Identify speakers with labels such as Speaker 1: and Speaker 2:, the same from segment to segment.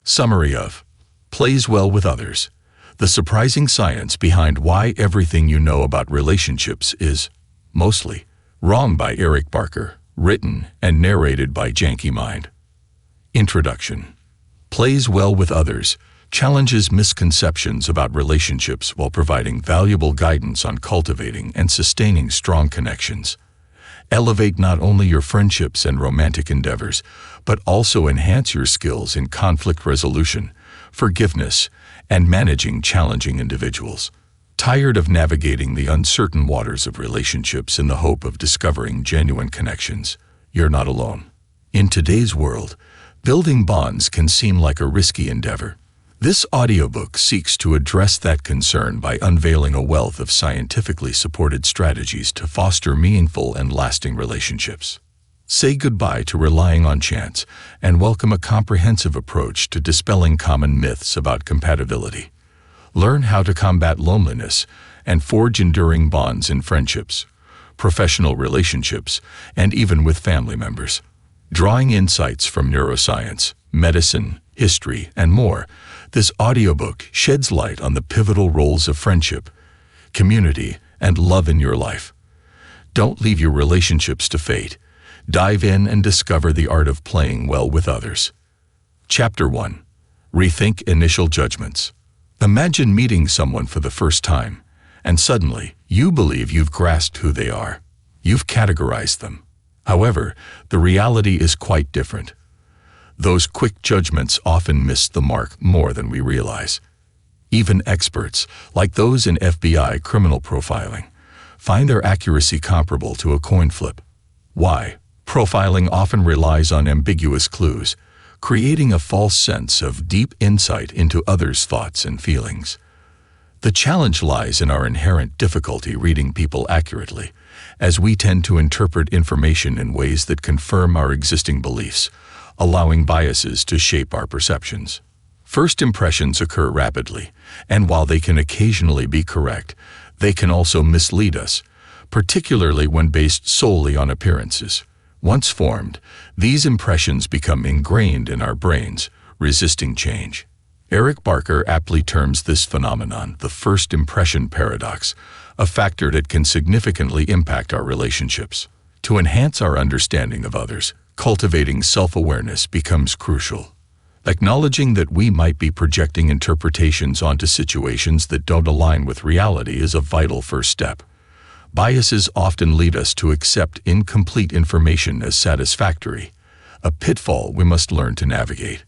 Speaker 1: Summary of Plays Well with Others. The surprising science behind why everything you know about relationships is mostly wrong by Eric Barker, written and narrated by JANKY. Introduction. Plays Well with Others challenges misconceptions about relationships while providing valuable guidance on cultivating and sustaining strong connections. Elevate not only your friendships and romantic endeavors, but also enhance your skills in conflict resolution, forgiveness, and managing challenging individuals. Tired of navigating the uncertain waters of relationships in the hope of discovering genuine connections? You're not alone. In today's world, building bonds can seem like a risky endeavor. This audiobook seeks to address that concern by unveiling a wealth of scientifically supported strategies to foster meaningful and lasting relationships. Say goodbye to relying on chance and welcome a comprehensive approach to dispelling common myths about compatibility. Learn how to combat loneliness and forge enduring bonds in friendships, professional relationships, and even with family members. Drawing insights from neuroscience, medicine, history, and more, this audiobook sheds light on the pivotal roles of friendship, community, and love in your life. Don't leave your relationships to fate. Dive in and discover the art of playing well with others. Chapter 1. Rethink Initial Judgments. Imagine meeting someone for the first time, and suddenly you believe you've grasped who they are. You've categorized them. However, the reality is quite different. Those quick judgments often miss the mark more than we realize. Even experts, like those in FBI criminal profiling, find their accuracy comparable to a coin flip. Why? Profiling often relies on ambiguous clues, creating a false sense of deep insight into others' thoughts and feelings. The challenge lies in our inherent difficulty reading people accurately, as we tend to interpret information in ways that confirm our existing beliefs, allowing biases to shape our perceptions. First impressions occur rapidly, and while they can occasionally be correct, they can also mislead us, particularly when based solely on appearances. Once formed, these impressions become ingrained in our brains, resisting change. Eric Barker aptly terms this phenomenon the first impression paradox, a factor that can significantly impact our relationships. To enhance our understanding of others, cultivating self-awareness becomes crucial. Acknowledging that we might be projecting interpretations onto situations that don't align with reality is a vital first step. Biases often lead us to accept incomplete information as satisfactory, a pitfall we must learn to navigate.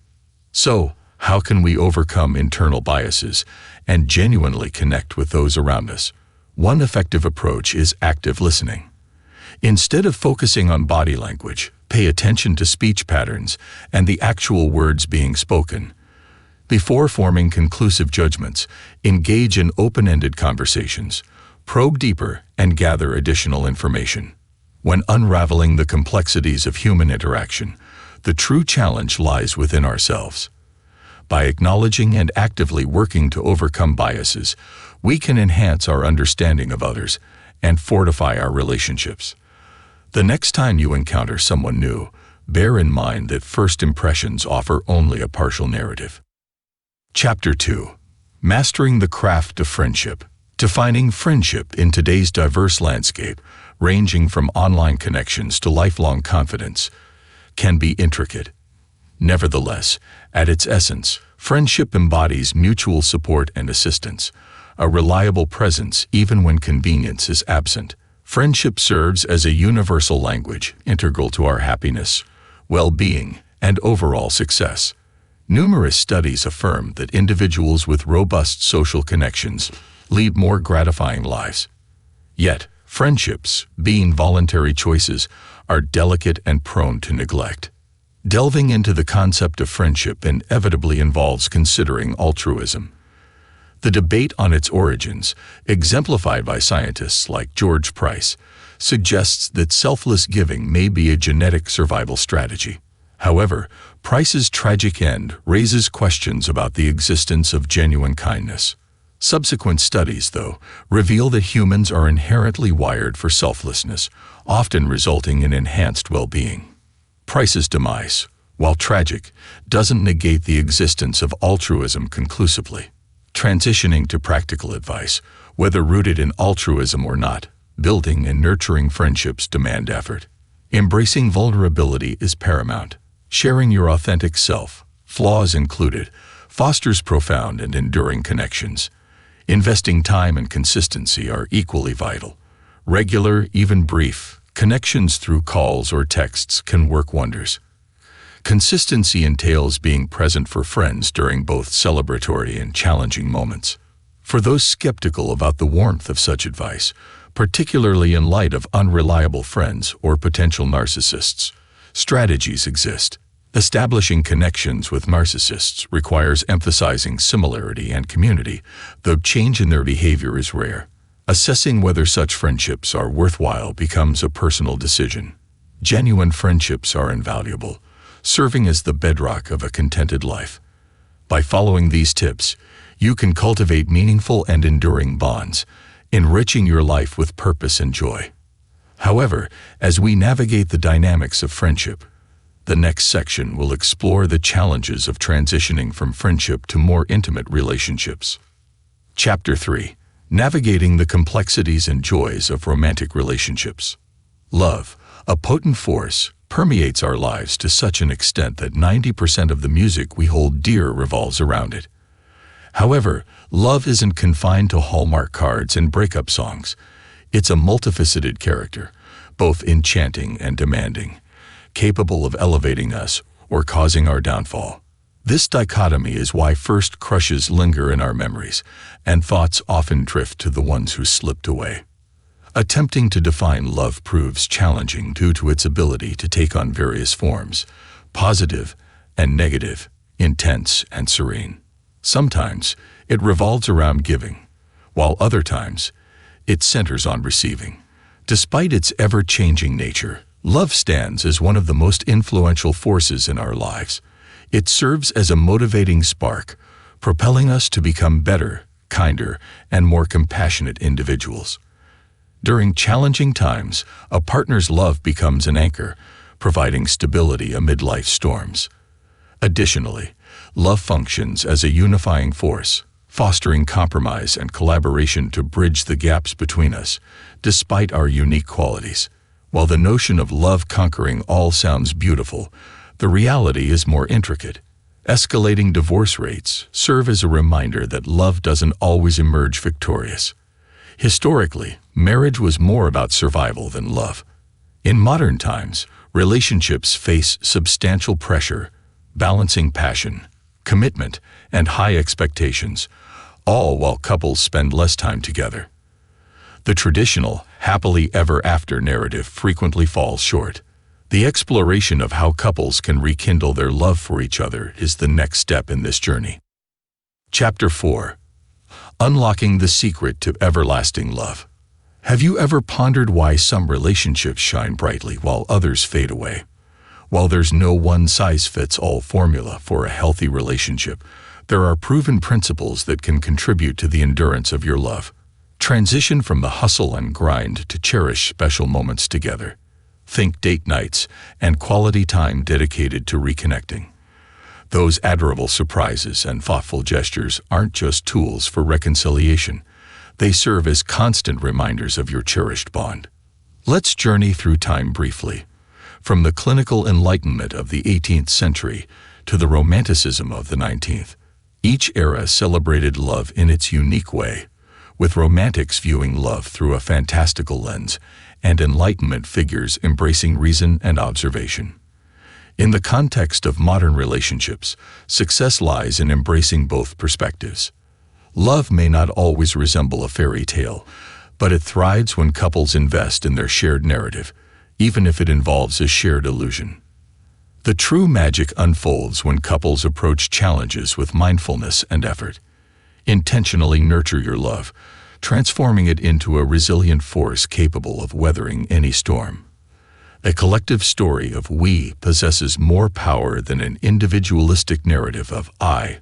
Speaker 1: So, how can we overcome internal biases and genuinely connect with those around us? One effective approach is active listening. Instead of focusing on body language, pay attention to speech patterns and the actual words being spoken. Before forming conclusive judgments, engage in open-ended conversations, probe deeper, and gather additional information. When unraveling the complexities of human interaction, the true challenge lies within ourselves. By acknowledging and actively working to overcome biases, we can enhance our understanding of others and fortify our relationships. The next time you encounter someone new, bear in mind that first impressions offer only a partial narrative. Chapter 2. Mastering the Craft of Friendship. Defining friendship in today's diverse landscape, ranging from online connections to lifelong confidence, can be intricate. Nevertheless, at its essence, friendship embodies mutual support and assistance, a reliable presence even when convenience is absent. Friendship serves as a universal language, integral to our happiness, well-being, and overall success. Numerous studies affirm that individuals with robust social connections lead more gratifying lives. Yet, friendships, being voluntary choices, are delicate and prone to neglect. Delving into the concept of friendship inevitably involves considering altruism. The debate on its origins, exemplified by scientists like George Price, suggests that selfless giving may be a genetic survival strategy. However, Price's tragic end raises questions about the existence of genuine kindness. Subsequent studies, though, reveal that humans are inherently wired for selflessness, often resulting in enhanced well-being. Price's demise, while tragic, doesn't negate the existence of altruism conclusively. Transitioning to practical advice, whether rooted in altruism or not, building and nurturing friendships demand effort. Embracing vulnerability is paramount. Sharing your authentic self, flaws included, fosters profound and enduring connections. Investing time and consistency are equally vital. Regular, even brief, connections through calls or texts can work wonders. Consistency entails being present for friends during both celebratory and challenging moments. For those skeptical about the warmth of such advice, particularly in light of unreliable friends or potential narcissists, strategies exist. Establishing connections with narcissists requires emphasizing similarity and community, though change in their behavior is rare. Assessing whether such friendships are worthwhile becomes a personal decision. Genuine friendships are invaluable, serving as the bedrock of a contented life. By following these tips, you can cultivate meaningful and enduring bonds, enriching your life with purpose and joy. However, as we navigate the dynamics of friendship, the next section will explore the challenges of transitioning from friendship to more intimate relationships. Chapter 3: Navigating the Complexities and Joys of Romantic Relationships. Love, a potent force, permeates our lives to such an extent that 90% of the music we hold dear revolves around it. However, love isn't confined to Hallmark cards and breakup songs. It's a multifaceted character, both enchanting and demanding, capable of elevating us or causing our downfall. This dichotomy is why first crushes linger in our memories, and thoughts often drift to the ones who slipped away. Attempting to define love proves challenging due to its ability to take on various forms, positive and negative, intense and serene. Sometimes it revolves around giving, while other times it centers on receiving. Despite its ever-changing nature, love stands as one of the most influential forces in our lives. It serves as a motivating spark, propelling us to become better, kinder, and more compassionate individuals. During challenging times, a partner's love becomes an anchor, providing stability amid life's storms. Additionally, love functions as a unifying force, fostering compromise and collaboration to bridge the gaps between us, despite our unique qualities. While the notion of love conquering all sounds beautiful, the reality is more intricate. Escalating divorce rates serve as a reminder that love doesn't always emerge victorious. Historically, marriage was more about survival than love. In modern times, relationships face substantial pressure, balancing passion, commitment, and high expectations, all while couples spend less time together. The traditional happily ever after narrative frequently falls short. The exploration of how couples can rekindle their love for each other is the next step in this journey. Chapter 4: Unlocking the Secret to Everlasting Love. Have you ever pondered why some relationships shine brightly while others fade away? While there's no one-size-fits-all formula for a healthy relationship, there are proven principles that can contribute to the endurance of your love. Transition from the hustle and grind to cherish special moments together. Think date nights and quality time dedicated to reconnecting. Those adorable surprises and thoughtful gestures aren't just tools for reconciliation. They serve as constant reminders of your cherished bond. Let's journey through time briefly. From the clinical enlightenment of the 18th century to the romanticism of the 19th, each era celebrated love in its unique way, with romantics viewing love through a fantastical lens and Enlightenment figures embracing reason and observation. In the context of modern relationships, success lies in embracing both perspectives. Love may not always resemble a fairy tale, but it thrives when couples invest in their shared narrative, even if it involves a shared illusion. The true magic unfolds when couples approach challenges with mindfulness and effort. Intentionally nurture your love, transforming it into a resilient force capable of weathering any storm. A collective story of we possesses more power than an individualistic narrative of I.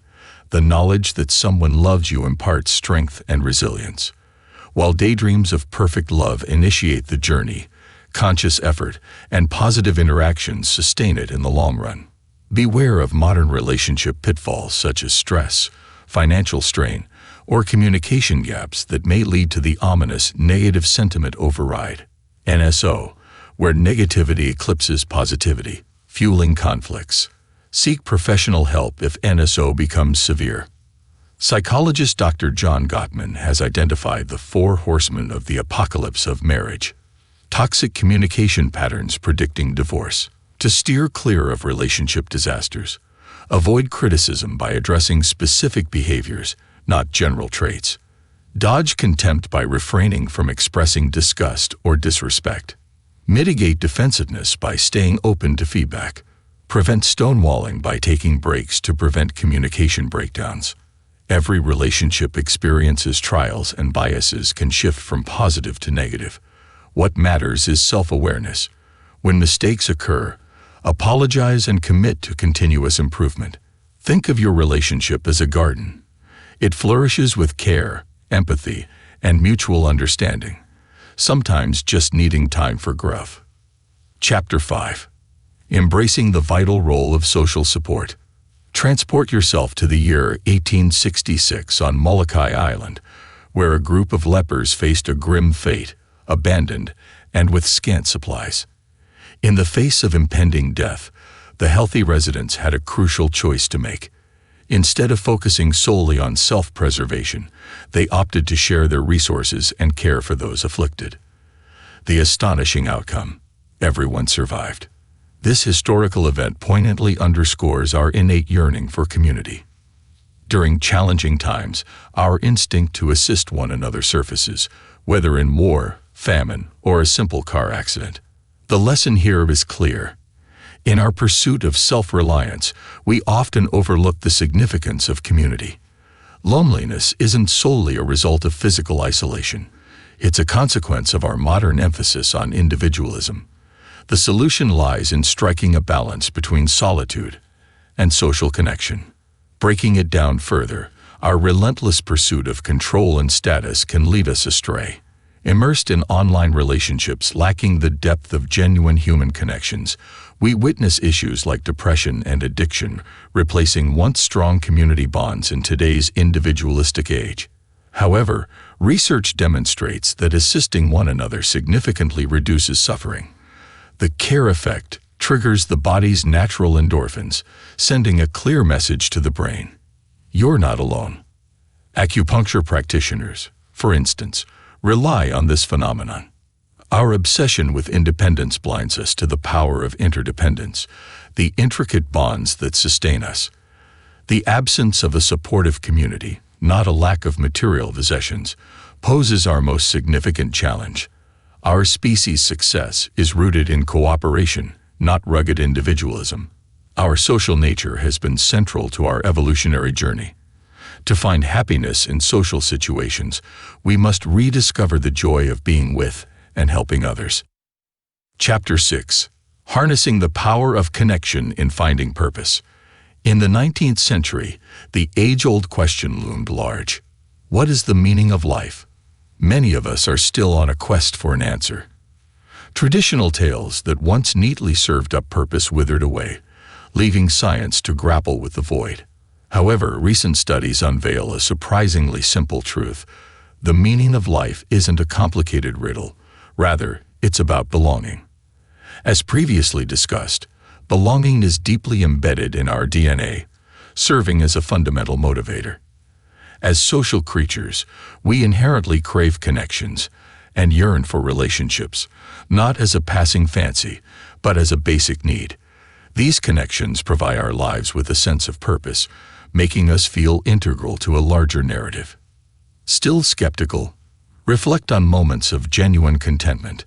Speaker 1: The knowledge that someone loves you imparts strength and resilience. While daydreams of perfect love initiate the journey, conscious effort and positive interactions sustain it in the long run. Beware of modern relationship pitfalls such as stress, financial strain, or communication gaps that may lead to the ominous negative sentiment override, NSO, where negativity eclipses positivity, fueling conflicts. Seek professional help if NSO becomes severe. Psychologist Dr. John Gottman has identified the 4 horsemen of the apocalypse of marriage. Toxic communication patterns predicting divorce. To steer clear of relationship disasters, avoid criticism by addressing specific behaviors, not general traits. Dodge contempt by refraining from expressing disgust or disrespect. Mitigate defensiveness by staying open to feedback. Prevent stonewalling by taking breaks to prevent communication breakdowns. Every relationship experiences trials, and biases can shift from positive to negative. What matters is self-awareness. When mistakes occur, apologize and commit to continuous improvement. Think of your relationship as a garden. It flourishes with care, empathy, and mutual understanding, sometimes just needing time for growth. Chapter 5. Embracing the vital role of social support. Transport yourself to the year 1866 on Molokai Island, where a group of lepers faced a grim fate, abandoned and with scant supplies. In the face of impending death, the healthy residents had a crucial choice to make. Instead of focusing solely on self-preservation, they opted to share their resources and care for those afflicted. The astonishing outcome: everyone survived. This historical event poignantly underscores our innate yearning for community. During challenging times, our instinct to assist one another surfaces, whether in war, famine, or a simple car accident. The lesson here is clear. In our pursuit of self-reliance, we often overlook the significance of community. Loneliness isn't solely a result of physical isolation. It's a consequence of our modern emphasis on individualism. The solution lies in striking a balance between solitude and social connection. Breaking it down further, our relentless pursuit of control and status can lead us astray. Immersed in online relationships lacking the depth of genuine human connections, we witness issues like depression and addiction replacing once strong community bonds in today's individualistic age. However, research demonstrates that assisting one another significantly reduces suffering. The care effect triggers the body's natural endorphins, sending a clear message to the brain: you're not alone. Acupuncture practitioners, for instance, rely on this phenomenon. Our obsession with independence blinds us to the power of interdependence, the intricate bonds that sustain us. The absence of a supportive community, not a lack of material possessions, poses our most significant challenge. Our species' success is rooted in cooperation, not rugged individualism. Our social nature has been central to our evolutionary journey. To find happiness in social situations, we must rediscover the joy of being with and helping others. Chapter 6. Harnessing the power of connection in finding purpose. In the 19th century, the age-old question loomed large: what is the meaning of life? Many of us are still on a quest for an answer. Traditional tales that once neatly served up purpose withered away, leaving science to grapple with the void. However, recent studies unveil a surprisingly simple truth: the meaning of life isn't a complicated riddle. Rather, it's about belonging. As previously discussed, belonging is deeply embedded in our DNA, serving as a fundamental motivator. As social creatures, we inherently crave connections and yearn for relationships, not as a passing fancy, but as a basic need. These connections provide our lives with a sense of purpose, making us feel integral to a larger narrative. Still skeptical? Reflect on moments of genuine contentment.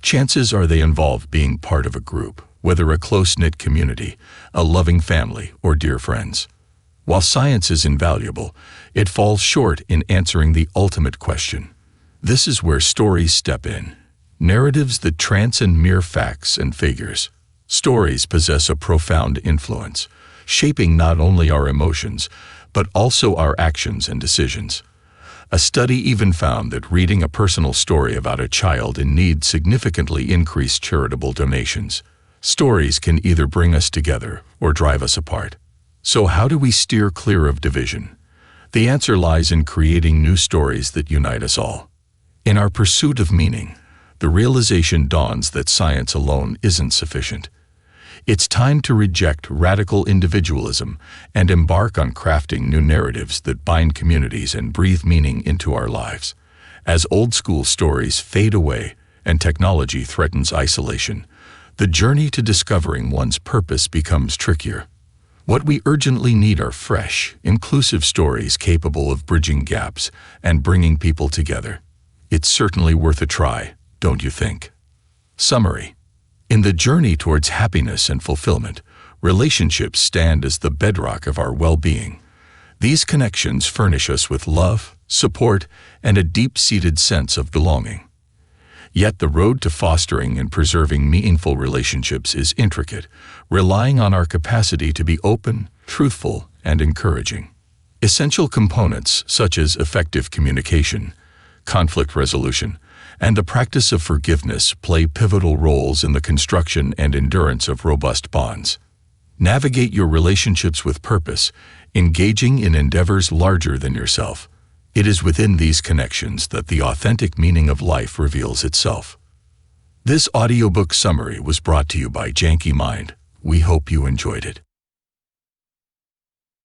Speaker 1: Chances are they involve being part of a group, whether a close-knit community, a loving family, or dear friends. While science is invaluable, it falls short in answering the ultimate question. This is where stories step in. Narratives that transcend mere facts and figures. Stories possess a profound influence, shaping not only our emotions, but also our actions and decisions. A study even found that reading a personal story about a child in need significantly increased charitable donations, Stories can either bring us together or drive us apart. So how do we steer clear of division? The answer lies in creating new stories that unite us all. In our pursuit of meaning, the realization dawns that science alone isn't sufficient. It's time to reject radical individualism and embark on crafting new narratives that bind communities and breathe meaning into our lives. As old-school stories fade away and technology threatens isolation, the journey to discovering one's purpose becomes trickier. What we urgently need are fresh, inclusive stories capable of bridging gaps and bringing people together. It's certainly worth a try, don't you think? Summary. In the journey towards happiness and fulfillment, relationships stand as the bedrock of our well-being. These connections furnish us with love, support, and a deep-seated sense of belonging. Yet the road to fostering and preserving meaningful relationships is intricate, relying on our capacity to be open, truthful, and encouraging. Essential components such as effective communication, conflict resolution, and the practice of forgiveness play pivotal roles in the construction and endurance of robust bonds. Navigate your relationships with purpose, engaging in endeavors larger than yourself. It is within these connections that the authentic meaning of life reveals itself. This audiobook summary was brought to you by JANKY Mind. We hope you enjoyed it.